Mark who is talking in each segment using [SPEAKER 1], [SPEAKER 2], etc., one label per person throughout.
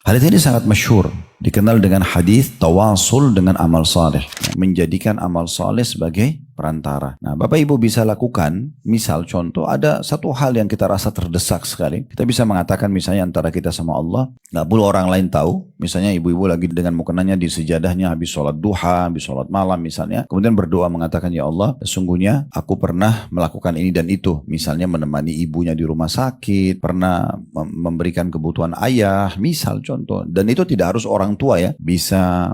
[SPEAKER 1] Hadis ini sangat masyhur, dikenal dengan hadis tawasul dengan amal saleh, menjadikan amal saleh sebagai perantara. Nah, Bapak Ibu bisa lakukan, misal contoh ada satu hal yang kita rasa terdesak sekali. Kita bisa mengatakan misalnya antara kita sama Allah, nggak perlu orang lain tahu. Misalnya ibu-ibu lagi dengan mukenanya di sejadahnya habis sholat duha, habis sholat malam misalnya. Kemudian berdoa mengatakan, ya Allah, sesungguhnya aku pernah melakukan ini dan itu. Misalnya menemani ibunya di rumah sakit, pernah memberikan kebutuhan ayah, misal contoh. Dan itu tidak harus orang tua ya. Bisa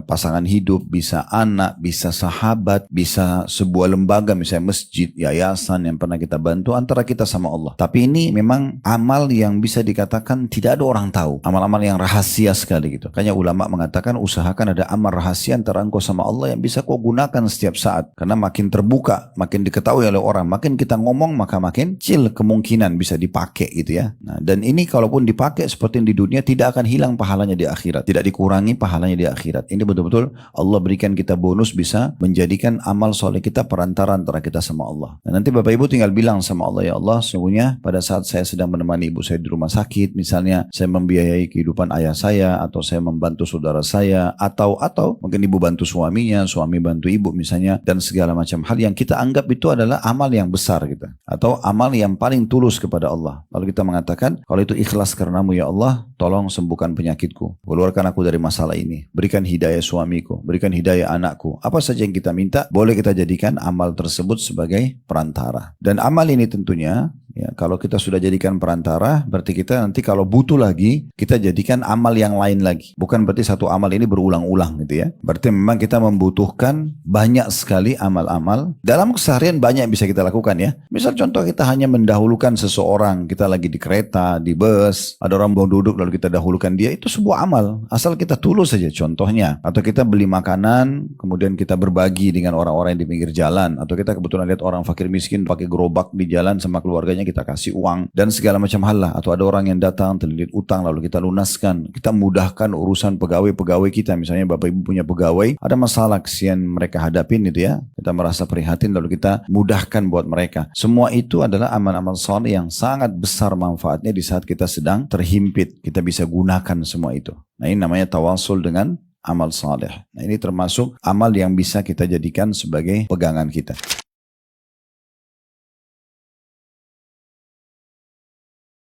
[SPEAKER 1] pasangan hidup, bisa anak, bisa sahabat, bisa sebuah lembaga misalnya masjid, yayasan yang pernah kita bantu antara kita sama Allah. Tapi ini memang amal yang bisa dikatakan tidak ada orang tahu. Amal-amal yang rahasia sekali gitu. Makanya ulama mengatakan usahakan ada amal rahasia antara engkau sama Allah yang bisa kau gunakan setiap saat. Karena makin terbuka, makin diketahui oleh orang, makin kita ngomong maka makin kecil kemungkinan bisa dipakai gitu ya. Nah, dan ini kalaupun dipakai seperti di dunia tidak akan hilang pahalanya di akhirat. Tidak dikurangi pahalanya di akhirat. Ini betul-betul Allah berikan kita bonus bisa menjadikan amal soleh kita perantara antara kita sama Allah. Dan nanti Bapak Ibu tinggal bilang sama Allah, ya Allah, sesungguhnya pada saat saya sedang menemani ibu saya di rumah sakit, misalnya saya membiayai kehidupan ayah saya, atau saya membantu saudara saya, atau mungkin ibu bantu suaminya, suami bantu ibu misalnya, dan segala macam hal yang kita anggap itu adalah amal yang besar gitu, atau amal yang paling tulus kepada Allah. Lalu kita mengatakan, kalau itu ikhlas karenamu ya Allah, tolong sembuhkan penyakitku, keluarkan aku dari masalah ini, berikan hidayah suamiku, berikan hidayah anakku, apa saja yang kita minta, boleh kita jadikan amal tersebut sebagai perantara. Dan amal ini tentunya ya, kalau kita sudah jadikan perantara, berarti kita nanti kalau butuh lagi, kita jadikan amal yang lain lagi. Bukan berarti satu amal ini berulang-ulang gitu ya. Berarti memang kita membutuhkan banyak sekali amal-amal. Dalam keseharian banyak yang bisa kita lakukan ya. Misal contoh kita hanya mendahulukan seseorang, kita lagi di kereta, di bus, ada orang mau duduk lalu kita dahulukan dia, itu sebuah amal. Asal kita tulus saja contohnya. Atau kita beli makanan, kemudian kita berbagi dengan orang-orang yang di pinggir jalan. Atau kita kebetulan lihat orang fakir miskin pakai gerobak di jalan sama keluarganya, kita kasih uang dan segala macam hal lah. Atau ada orang yang datang terlilit utang lalu kita lunaskan, kita mudahkan urusan pegawai-pegawai kita. Misalnya Bapak Ibu punya pegawai, ada masalah kesian mereka hadapin gitu ya, kita merasa prihatin lalu kita mudahkan buat mereka. Semua itu adalah amal-amal saleh yang sangat besar manfaatnya di saat kita sedang terhimpit. Kita bisa gunakan semua itu. Nah, ini namanya tawasul dengan amal saleh. Nah, ini termasuk amal yang bisa kita jadikan sebagai pegangan kita.